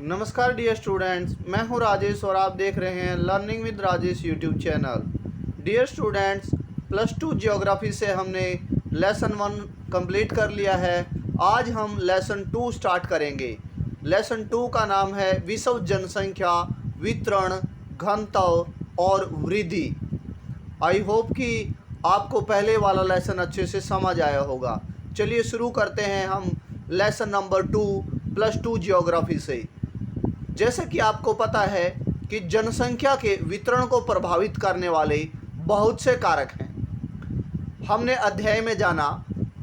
नमस्कार dear students, मैं हूं राजेश और आप देख रहे हैं learning with Rajesh YouTube channel. Dear students, +2 geography से हमने लेसन 1 कंप्लीट कर लिया है। आज हम लेसन 2 स्टार्ट करेंगे। लेसन 2 का नाम है विश्व जनसंख्या, वितरण, घनत्व और वृद्धि। आई होप कि आपको पहले वाला लेसन अच्छे से समझ आया होगा। चलिए शुरू करते हैं हम लेसन नंबर 2 +2 ज्योग्राफी से। जैसे कि आपको पता है कि जनसंख्या के वितरण को प्रभावित करने वाले बहुत से कारक हैं। हमने अध्याय में जाना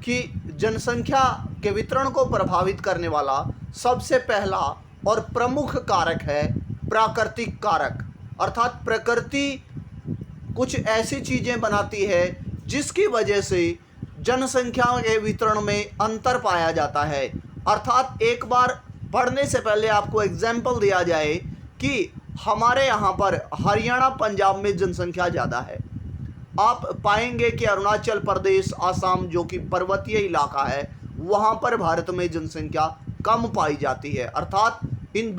कि जनसंख्या के वितरण को प्रभावित करने वाला सबसे पहला और प्रमुख कारक है प्राकृतिक कारक। अर्थात प्रकृति कुछ ऐसी चीज़ें बनाती है जिसकी वजह से जनसंख्या के वितरण में अंतर पाया जाता है। अर्थात एक बार पढ़ने से पहले आपको एग्जाम्पल दिया जाए कि हमारे यहाँ पर हरियाणा पंजाब में जनसंख्या ज़्यादा है। आप पाएंगे कि अरुणाचल प्रदेश, आसाम जो कि पर्वतीय इलाका है, वहाँ पर भारत में जनसंख्या कम पाई जाती है। अर्थात इन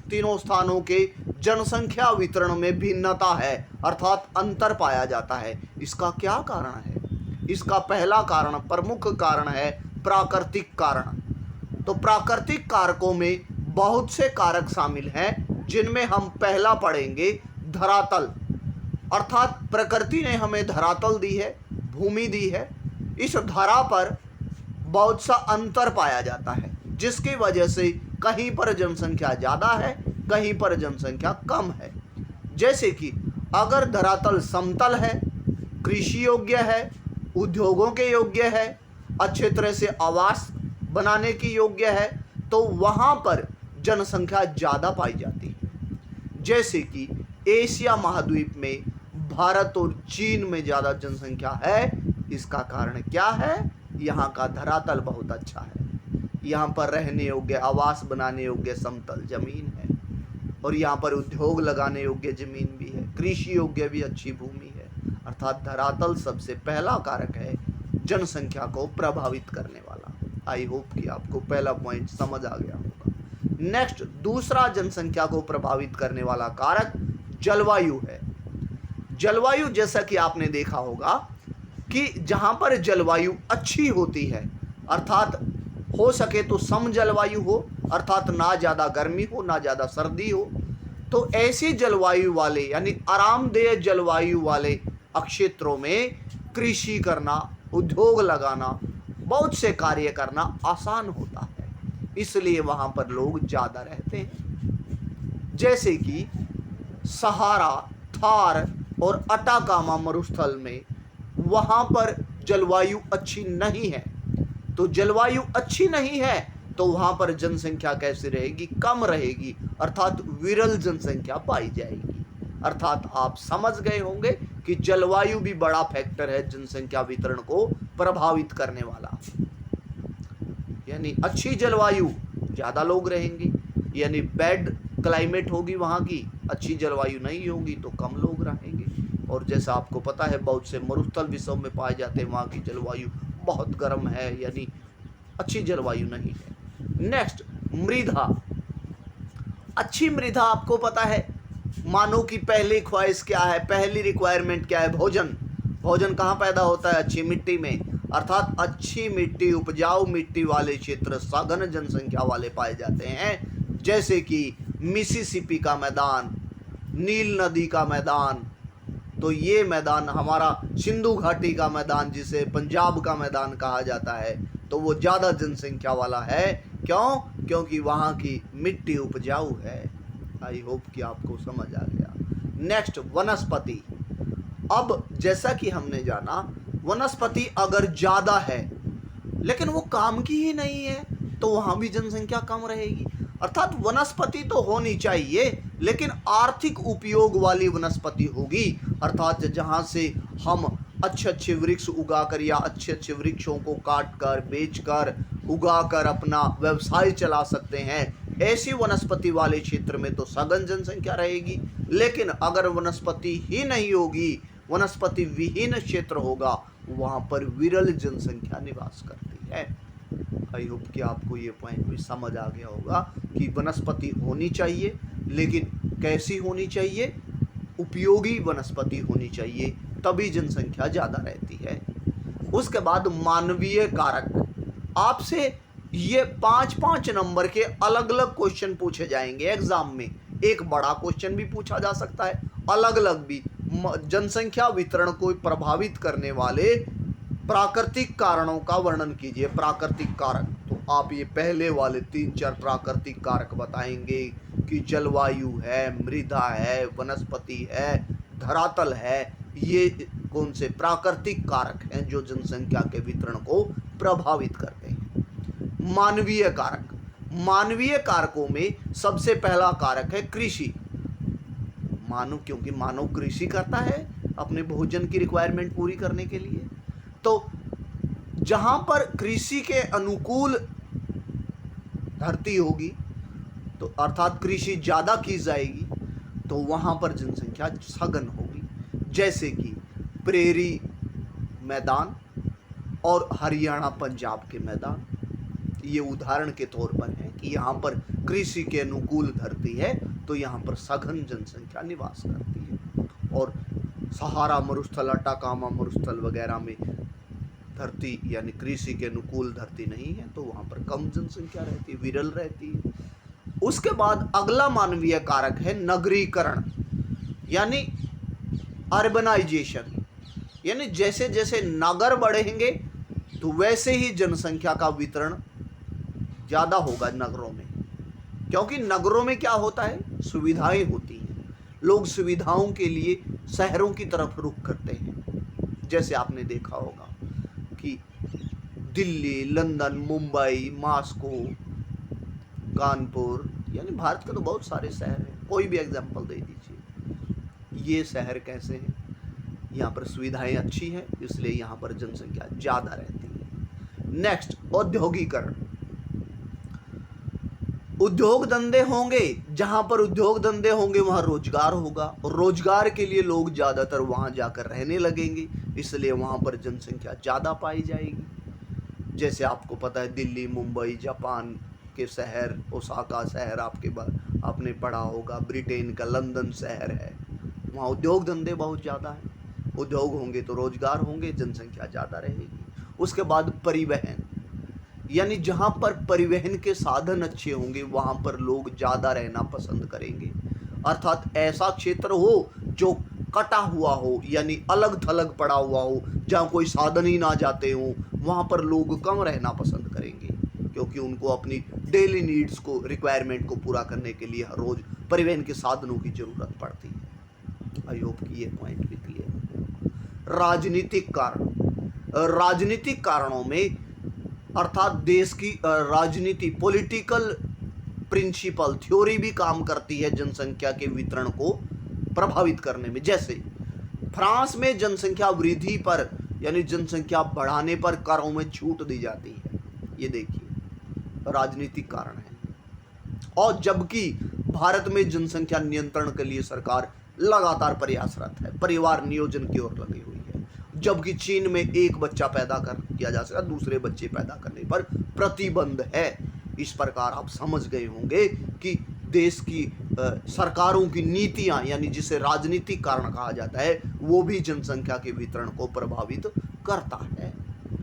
तीनों स्थानों के जनसंख्या वितरण में भिन्नता है, अर्थात अंतर पाया जाता है। इसका क्या कारण है? इसका पहला कारण, प्रमुख कारण है प्राकृतिक कारण। तो प्राकृतिक कारकों में बहुत से कारक शामिल हैं, जिनमें हम पहला पढ़ेंगे धरातल। अर्थात प्रकृति ने हमें धरातल दी है, भूमि दी है। इस धरा पर बहुत सा अंतर पाया जाता है, जिसकी वजह से कहीं पर जनसंख्या ज़्यादा है, कहीं पर जनसंख्या कम है। जैसे कि अगर धरातल समतल है, कृषि योग्य है, उद्योगों के योग्य है, अच्छे तरह से आवास बनाने की योग्य है, तो वहाँ पर जनसंख्या ज़्यादा पाई जाती है। जैसे कि एशिया महाद्वीप में भारत और चीन में ज़्यादा जनसंख्या है। इसका कारण क्या है? यहाँ का धरातल बहुत अच्छा है, यहाँ पर रहने योग्य, आवास बनाने योग्य समतल जमीन है, और यहाँ पर उद्योग लगाने योग्य ज़मीन भी है, कृषि योग्य भी अच्छी भूमि है। अर्थात धरातल सबसे पहला कारक है जनसंख्या को प्रभावित करने वाला। आई होप कि आपको पहला पॉइंट समझ आ गया होगा। नेक्स्ट, दूसरा जनसंख्या को प्रभावित करने वाला कारक जलवायु है। जलवायु, जैसा कि आपने देखा होगा कि जहाँ पर जलवायु अच्छी होती है, अर्थात हो सके तो सम जलवायु हो, अर्थात ना ज़्यादा गर्मी हो ना ज़्यादा सर्दी हो, तो ऐसी जलवायु वाले यानी आरामदेह जलवायु वाले क्षेत्रों में कृषि करना, उद्योग लगाना, बहुत से कार्य करना आसान होता है, इसलिए वहाँ पर लोग ज़्यादा रहते हैं। जैसे कि सहारा, थार और अटाकामा मरुस्थल में वहाँ पर जलवायु अच्छी नहीं है। तो जलवायु अच्छी नहीं है तो वहाँ पर जनसंख्या कैसे रहेगी? कम रहेगी, अर्थात विरल जनसंख्या पाई जाएगी। अर्थात आप समझ गए होंगे कि जलवायु भी बड़ा फैक्टर है जनसंख्या वितरण को प्रभावित करने वाला। यानी अच्छी जलवायु ज़्यादा लोग रहेंगे, यानी बैड क्लाइमेट होगी वहाँ की, अच्छी जलवायु नहीं होगी तो कम लोग रहेंगे। और जैसा आपको पता है बहुत से मरुस्थल विश्व में पाए जाते हैं, वहाँ की जलवायु बहुत गर्म है, यानी अच्छी जलवायु नहीं है। नेक्स्ट, मृदा। अच्छी मृदा, आपको पता है मानव की पहली ख्वाहिश क्या है, पहली रिक्वायरमेंट क्या है? भोजन। भोजन कहाँ पैदा होता है? अच्छी मिट्टी में। अर्थात अच्छी मिट्टी, उपजाऊ मिट्टी वाले क्षेत्र सघन जनसंख्या वाले पाए जाते हैं। जैसे कि मिसिसिपी का मैदान, नील नदी का मैदान, तो ये मैदान हमारा सिंधु घाटी का मैदान, जिसे पंजाब का मैदान कहा जाता है, तो वो ज़्यादा जनसंख्या वाला है। क्यों? क्योंकि वहाँ की मिट्टी उपजाऊ है। आई होप कि आपको समझ आ गया। नेक्स्ट, वनस्पति। अब जैसा कि हमने जाना, वनस्पति अगर ज़्यादा है लेकिन वो काम की ही नहीं है तो वहाँ भी जनसंख्या कम रहेगी। अर्थात वनस्पति तो होनी चाहिए लेकिन आर्थिक उपयोग वाली वनस्पति होगी। अर्थात जहाँ से हम अच्छे अच्छे वृक्ष उगाकर या अच्छे अच्छे वृक्षों को काट कर, बेच कर, उगा कर अपना व्यवसाय चला सकते हैं, ऐसी वनस्पति वाले क्षेत्र में तो सघन जनसंख्या रहेगी। लेकिन अगर वनस्पति ही नहीं होगी, वनस्पति विहीन क्षेत्र होगा, वहाँ पर विरल जनसंख्या निवास करती है। आई होप कि आपको ये पॉइंट भी समझ आ गया होगा कि वनस्पति होनी चाहिए, लेकिन कैसी होनी चाहिए? उपयोगी वनस्पति होनी चाहिए, तभी जनसंख्या ज़्यादा रहती है। उसके बाद मानवीय कारक। आपसे ये 5-5 नंबर के अलग अलग क्वेश्चन पूछे जाएंगे एग्जाम में। एक बड़ा क्वेश्चन भी पूछा जा सकता है, अलग अलग भी। जनसंख्या वितरण को प्रभावित करने वाले प्राकृतिक कारणों का वर्णन कीजिए। प्राकृतिक कारक, तो आप ये पहले वाले 3-4 प्राकृतिक कारक बताएंगे कि जलवायु है, मृदा है, वनस्पति है, धरातल है। ये कौन से प्राकृतिक कारक हैं जो जनसंख्या के वितरण को प्रभावित करते हैं? मानवीय कारक। मानवीय कारकों में सबसे पहला कारक है कृषि। मानव, क्योंकि मानव कृषि करता है अपने भोजन की रिक्वायरमेंट पूरी करने के लिए। तो जहां पर कृषि के अनुकूल धरती होगी, तो अर्थात कृषि ज़्यादा की जाएगी, तो वहाँ पर जनसंख्या सघन होगी। जैसे कि प्रेरी मैदान और हरियाणा पंजाब के मैदान, ये उदाहरण के तौर पर है कि यहाँ पर कृषि के अनुकूल धरती है, तो यहाँ पर सघन जनसंख्या निवास करती है। और सहारा मरुस्थल, अटाकामा मरुस्थल वगैरह में धरती यानी कृषि के अनुकूल धरती नहीं है, तो वहाँ पर कम जनसंख्या रहती है, विरल रहती है। उसके बाद अगला मानवीय कारक है नगरीकरण, यानी अर्बनाइजेशन। यानी जैसे जैसे नगर बढ़ेंगे, तो वैसे ही जनसंख्या का वितरण ज़्यादा होगा नगरों में। क्योंकि नगरों में क्या होता है? सुविधाएं होती हैं, लोग सुविधाओं के लिए शहरों की तरफ रुख करते हैं। जैसे आपने देखा होगा कि दिल्ली, लंदन, मुंबई, मॉस्को, कानपुर, यानी भारत के तो बहुत सारे शहर हैं, कोई भी एग्जाम्पल दे दीजिए। ये शहर कैसे हैं? यहाँ पर सुविधाएं अच्छी हैं, इसलिए यहाँ पर जनसंख्या ज़्यादा रहती है। नेक्स्ट, औद्योगिकरण। उद्योग धंधे होंगे, जहाँ पर उद्योग धंधे होंगे वहाँ रोजगार होगा, और रोजगार के लिए लोग ज़्यादातर वहाँ जाकर रहने लगेंगे, इसलिए वहाँ पर जनसंख्या ज़्यादा पाई जाएगी। जैसे आपको पता है दिल्ली, मुंबई, जापान के शहर, ओसाका शहर आपने पढ़ा होगा, ब्रिटेन का लंदन शहर है, वहाँ उद्योग धंधे बहुत ज़्यादा हैं। उद्योग होंगे तो रोजगार होंगे, जनसंख्या ज़्यादा रहेगी। उसके बाद परिवहन, यानी जहाँ पर परिवहन के साधन अच्छे होंगे वहाँ पर लोग ज़्यादा रहना पसंद करेंगे। अर्थात ऐसा क्षेत्र हो जो कटा हुआ हो, यानी अलग थलग पड़ा हुआ हो, जहाँ कोई साधन ही ना जाते हों, वहाँ पर लोग कम रहना पसंद करेंगे, क्योंकि उनको अपनी डेली नीड्स को, रिक्वायरमेंट को पूरा करने के लिए हर रोज़ परिवहन के साधनों की ज़रूरत पड़ती है। आई होप कि ये पॉइंट भी क्लियर हो। राजनीतिक कारण। राजनीतिक कारणों में अर्थात देश की राजनीति, पॉलिटिकल प्रिंसिपल थ्योरी भी काम करती है जनसंख्या के वितरण को प्रभावित करने में। जैसे फ्रांस में जनसंख्या वृद्धि पर, यानी जनसंख्या बढ़ाने पर करों में छूट दी जाती है। ये देखिए, राजनीतिक कारण है। और जबकि भारत में जनसंख्या नियंत्रण के लिए सरकार लगातार प्रयासरत है, परिवार नियोजन की ओर लगी हुई है। जबकि चीन में एक बच्चा पैदा कर किया जा सकता, दूसरे बच्चे पैदा करने पर प्रतिबंध है। इस प्रकार आप समझ गए होंगे कि देश की सरकारों की नीतियां, यानी जिसे राजनीतिक कारण कहा जाता है, वो भी जनसंख्या के वितरण को प्रभावित करता है।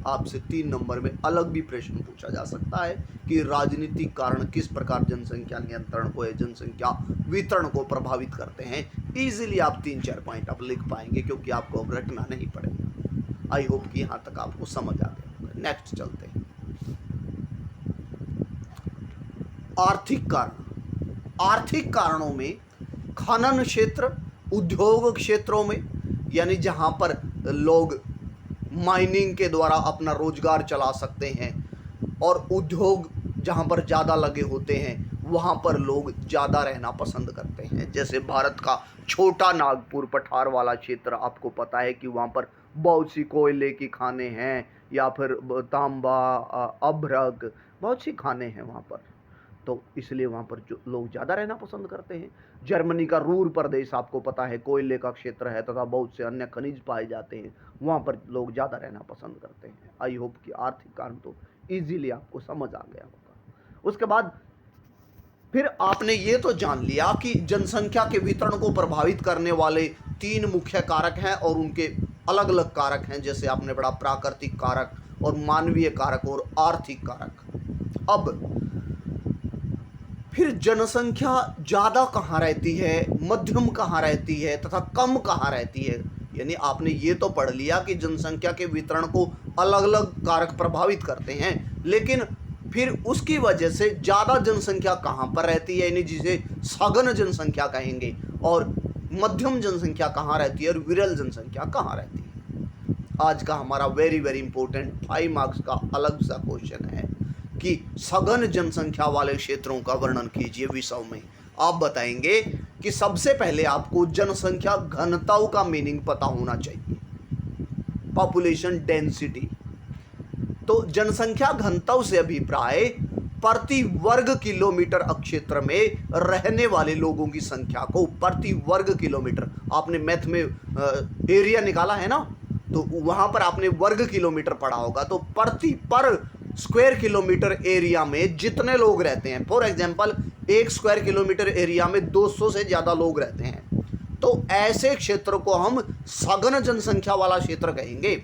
आपसे 3 नंबर में अलग भी प्रश्न पूछा जा सकता है कि राजनीतिक कारण किस प्रकार जनसंख्या नियंत्रण को या जनसंख्या वितरण को प्रभावित करते हैं। इजीली आप 3-4 पॉइंट आप लिख पाएंगे, क्योंकि आपको अब रटना नहीं पड़ेगा। आई होप कि यहाँ तक आपको समझ आ गया होगा। नेक्स्ट चलते हैं। आर्थिक कारण। आर्थिक कारणों में खनन क्षेत्र, उद्योग क्षेत्रों में, यानी जहाँ पर लोग माइनिंग के द्वारा अपना रोजगार चला सकते हैं, और उद्योग जहाँ पर ज़्यादा लगे होते हैं वहाँ पर लोग ज़्यादा रहना पसंद करते हैं। जैसे भारत का छोटा नागपुर, पठार वाला क्षेत्र, आपको पता है कि वहाँ पर बहुत सी कोयले की खानें हैं, या फिर तांबा, अभ्रक, बहुत सी खानें हैं वहाँ पर, तो इसलिए वहाँ पर जो लोग ज़्यादा रहना पसंद करते हैं। जर्मनी का रूर प्रदेश आपको पता है कोयले का क्षेत्र है तथा बहुत से अन्य खनिज पाए जाते हैं, वहाँ पर लोग ज़्यादा रहना पसंद करते हैं। आई होप कि आर्थिक कारण तो इजीली आपको समझ आ गया होगा। उसके बाद फिर आपने ये तो जान लिया कि जनसंख्या के वितरण को प्रभावित करने वाले 3 मुख्य कारक हैं और उनके अलग अलग कारक हैं, जैसे आपने पढ़ा प्राकृतिक कारक और मानवीय कारक और आर्थिक कारक। अब फिर जनसंख्या ज़्यादा कहाँ रहती है, मध्यम कहाँ रहती है तथा कम कहाँ रहती है। यानी आपने ये तो पढ़ लिया कि जनसंख्या के वितरण को अलग अलग कारक प्रभावित करते हैं, लेकिन फिर उसकी वजह से ज़्यादा जनसंख्या कहाँ पर रहती है, यानी जिसे सघन जनसंख्या कहेंगे, और मध्यम जनसंख्या कहाँ रहती है और विरल जनसंख्या कहाँ रहती है। आज का हमारा वेरी वेरी इंपॉर्टेंट 5 मार्क्स का अलग सा क्वेश्चन है कि सघन जनसंख्या वाले क्षेत्रों का वर्णन कीजिए विषय में। आप बताएंगे कि सबसे पहले आपको जनसंख्या घनत्व का मीनिंग पता होना चाहिए, पॉपुलेशन डेंसिटी। तो जनसंख्या घनत्व से अभिप्राय प्रति वर्ग किलोमीटर क्षेत्र में रहने वाले लोगों की संख्या को प्रति वर्ग किलोमीटर, आपने मैथ में एरिया निकाला है ना, तो वहां पर आपने वर्ग किलोमीटर पढ़ा होगा। तो पर स्क्वायर किलोमीटर एरिया में जितने लोग रहते हैं, for example 1 square kilometre area में 200 से ज़्यादा लोग रहते हैं, तो ऐसे क्षेत्र को हम सघन जनसंख्या वाला क्षेत्र कहेंगे।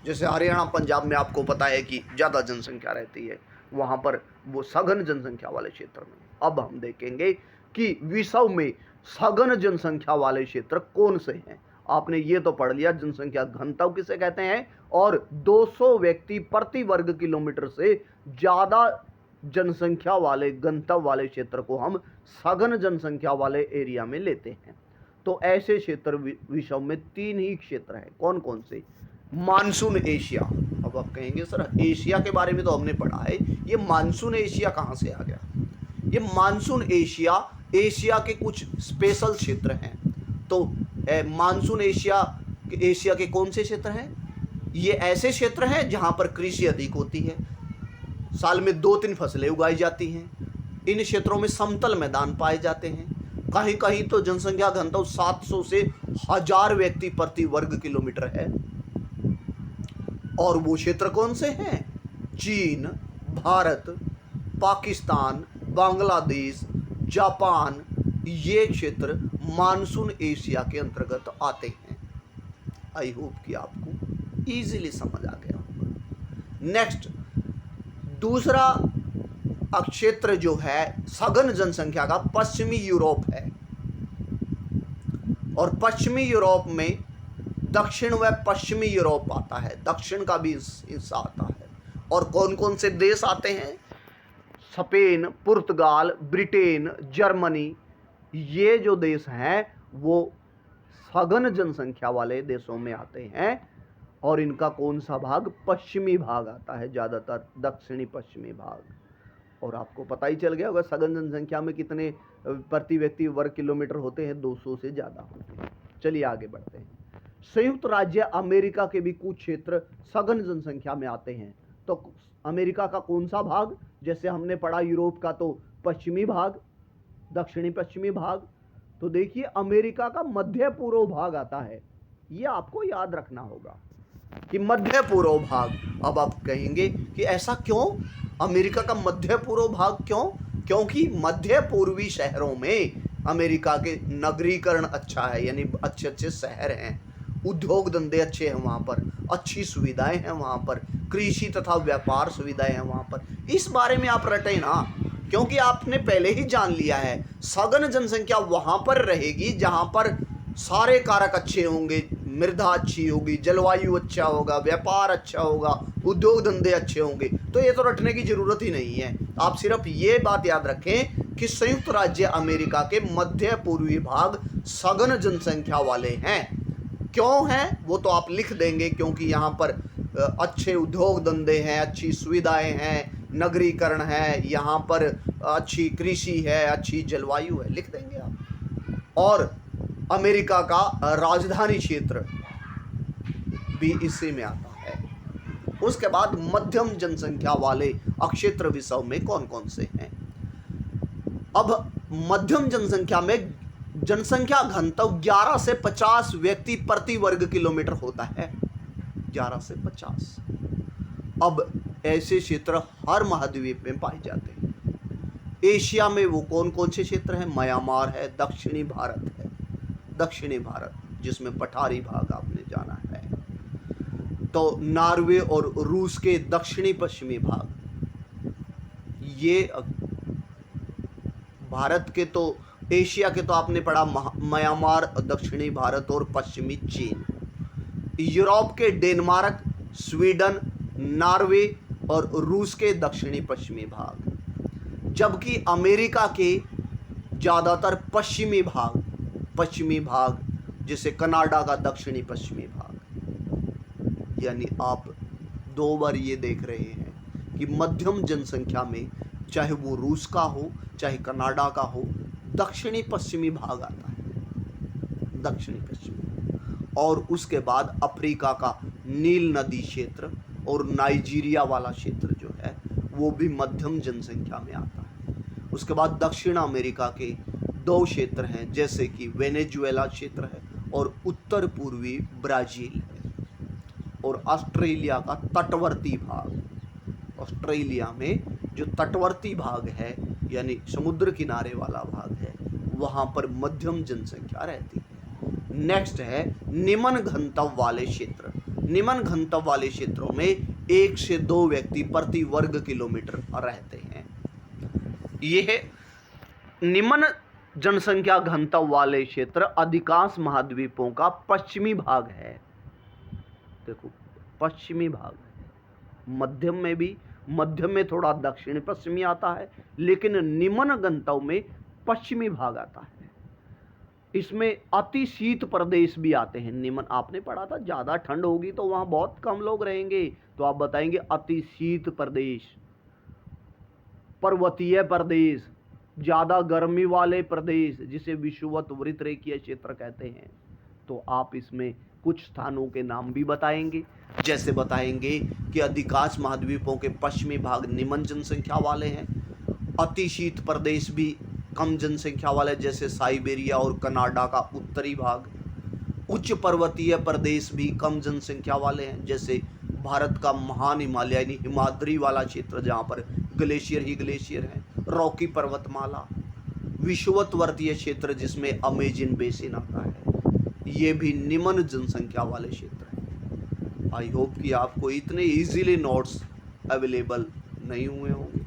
जैसे हरियाणा पंजाब में आपको पता है कि ज़्यादा जनसंख्या रहती है, वहाँ पर वो सघन जनसंख्या वाले क्षेत्र में। अब हम देखेंगे कि विश्व में सघन जनसंख्या वाले क्षेत्र कौन से हैं। आपने ये तो पढ़ लिया जनसंख्या घनत्व किसे कहते हैं, और 200 व्यक्ति प्रति वर्ग किलोमीटर से ज़्यादा जनसंख्या वाले घनत्व वाले क्षेत्र को हम सघन जनसंख्या वाले एरिया में लेते हैं। तो ऐसे क्षेत्र विश्व में 3 ही क्षेत्र हैं। कौन कौन से? Monsoon Asia. अब आप कहेंगे सर एशिया के बारे में तो हमने पढ़ा है, ये मानसून एशिया कहाँ से आ गया? ये मानसून एशिया एशिया के कुछ स्पेशल क्षेत्र हैं। तो मानसून एशिया के कौन से क्षेत्र हैं? ये ऐसे क्षेत्र हैं जहाँ पर कृषि अधिक होती है, साल में 2-3 फसलें उगाई जाती हैं। इन क्षेत्रों में समतल मैदान पाए जाते हैं। कहीं कहीं तो जनसंख्या घनत्व 700 से 1000 व्यक्ति प्रति वर्ग किलोमीटर है। और वो क्षेत्र कौन से हैं? चीन, भारत, पाकिस्तान, बांग्लादेश, जापान, ये क्षेत्र मानसून एशिया के अंतर्गत आते हैं। आई होप कि आपको इजीली समझ आ गया होगा। नेक्स्ट, दूसरा क्षेत्र जो है सघन जनसंख्या का पश्चिमी यूरोप है, और पश्चिमी यूरोप में दक्षिण व पश्चिमी यूरोप आता है, दक्षिण का भी हिस्सा आता है। और कौन कौन से देश आते हैं? स्पेन, पुर्तगाल, ब्रिटेन, जर्मनी, ये जो देश हैं वो सघन जनसंख्या वाले देशों में आते हैं। और इनका कौन सा भाग? पश्चिमी भाग आता है, ज़्यादातर दक्षिणी पश्चिमी भाग। और आपको पता ही चल गया होगा सघन जनसंख्या में कितने प्रति व्यक्ति वर्ग किलोमीटर होते हैं, 200 से ज़्यादा होते हैं। चलिए आगे बढ़ते हैं। संयुक्त राज्य अमेरिका के भी कुछ क्षेत्र सघन जनसंख्या में आते हैं। तो अमेरिका का कौन सा भाग? जैसे हमने पढ़ा यूरोप का तो पश्चिमी भाग, दक्षिणी पश्चिमी भाग। तो देखिए अमेरिका का मध्य पूर्व भाग आता है, ये आपको याद रखना होगा कि मध्य पूर्व भाग। अब आप कहेंगे कि ऐसा क्यों? अमेरिका का मध्य पूर्व भाग क्यों? क्योंकि मध्य पूर्वी शहरों में अमेरिका के नगरीकरण अच्छा है, यानी अच्छे अच्छे शहर हैं, उद्योग धंधे अच्छे हैं वहाँ पर, अच्छी सुविधाएं हैं वहाँ पर, कृषि तथा व्यापार सुविधाएं हैं वहाँ पर। इस बारे में आप रटे ना, क्योंकि आपने पहले ही जान लिया है सघन जनसंख्या वहाँ पर रहेगी जहाँ पर सारे कारक अच्छे होंगे, मृदा अच्छी होगी, जलवायु अच्छा होगा, व्यापार अच्छा होगा, उद्योग धंधे अच्छे होंगे। तो ये तो रटने की ज़रूरत ही नहीं है। आप सिर्फ ये बात याद रखें कि संयुक्त राज्य अमेरिका के मध्य पूर्वी भाग सघन जनसंख्या वाले हैं। क्यों हैं वो तो आप लिख देंगे, क्योंकि यहाँ पर अच्छे उद्योग धंधे हैं, अच्छी सुविधाएं हैं, नगरीकरण है, यहाँ पर अच्छी कृषि है, अच्छी जलवायु है, लिख देंगे आप। और अमेरिका का राजधानी क्षेत्र भी इसी में आता है। उसके बाद मध्यम जनसंख्या वाले क्षेत्र विश्व में कौन कौन से हैं? अब मध्यम जनसंख्या में जनसंख्या घनत्व 11 से 50 व्यक्ति प्रति वर्ग किलोमीटर होता है, 11 से 50। अब ऐसे क्षेत्र हर महाद्वीप में पाए जाते हैं। एशिया में वो कौन कौन से क्षेत्र हैं? म्यांमार है, दक्षिणी भारत है, दक्षिणी भारत जिसमें पठारी भाग आपने जाना है, तो नॉर्वे और रूस के दक्षिणी पश्चिमी भाग, ये भारत के तो एशिया के तो आपने पढ़ा म्यांमार, दक्षिणी भारत और पश्चिमी चीन। यूरोप के डेनमार्क, स्वीडन, नॉर्वे और रूस के दक्षिणी पश्चिमी भाग, जबकि अमेरिका के ज़्यादातर पश्चिमी भाग जैसे कनाडा का दक्षिणी पश्चिमी भाग। यानी आप दो बार ये देख रहे हैं कि मध्यम जनसंख्या में चाहे वो रूस का हो चाहे कनाडा का हो, दक्षिणी पश्चिमी भाग आता है, दक्षिणी पश्चिमी। और उसके बाद अफ्रीका का नील नदी क्षेत्र और नाइजीरिया वाला क्षेत्र जो है वो भी मध्यम जनसंख्या में आता है। उसके बाद दक्षिण अमेरिका के दो क्षेत्र हैं जैसे कि वेनेजुएला क्षेत्र है और उत्तर पूर्वी ब्राज़ील है। और ऑस्ट्रेलिया का तटवर्ती भाग, ऑस्ट्रेलिया में जो तटवर्ती भाग है यानी समुद्र किनारे वाला भाग है, वहाँ पर मध्यम जनसंख्या रहती है। नेक्स्ट है निम्न घनत्व वाले क्षेत्र। निम्न घनत्व वाले क्षेत्रों में 1 से 2 व्यक्ति प्रति वर्ग किलोमीटर रहते हैं। यह निम्न जनसंख्या घनत्व वाले क्षेत्र अधिकांश महाद्वीपों का पश्चिमी भाग है। देखो पश्चिमी भाग है, मध्यम में थोड़ा दक्षिण पश्चिमी आता है, लेकिन निम्न घनत्व में पश्चिमी भाग आता है। इसमें अति शीत प्रदेश भी आते हैं। निम्न आपने पढ़ा था, ज़्यादा ठंड होगी तो वहाँ बहुत कम लोग रहेंगे, तो आप बताएंगे अति शीत प्रदेश, पर्वतीय प्रदेश, ज़्यादा गर्मी वाले प्रदेश जिसे विषुवत वृत्तरेखीय क्षेत्र कहते हैं। तो आप इसमें कुछ स्थानों के नाम भी बताएंगे, जैसे बताएंगे कि अधिकांश महाद्वीपों के पश्चिमी भाग निम्न जनसंख्या वाले हैं, अति शीत प्रदेश भी कम जनसंख्या वाले जैसे साइबेरिया और कनाडा का उत्तरी भाग, उच्च पर्वतीय प्रदेश भी कम जनसंख्या वाले हैं जैसे भारत का महान हिमालय यानी हिमाद्री वाला क्षेत्र जहाँ पर ग्लेशियर ही ग्लेशियर हैं, रॉकी पर्वतमाला, विषुवतवर्तीय क्षेत्र जिसमें अमेजन बेसिन आता है, ये भी निम्न जनसंख्या वाले क्षेत्र हैं। आई होप कि आपको इतने इजीली नोट्स अवेलेबल नहीं हुए होंगे।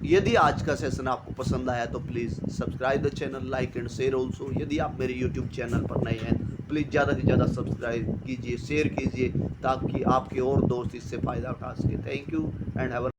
यदि आज का सेशन आपको पसंद आया तो please subscribe the channel, like and share also. यदि आप मेरे यूट्यूब चैनल पर नए हैं प्लीज़ ज़्यादा से ज़्यादा सब्सक्राइब कीजिए, शेयर कीजिए ताकि आपके और दोस्त इससे फ़ायदा उठा सके। Thank you and have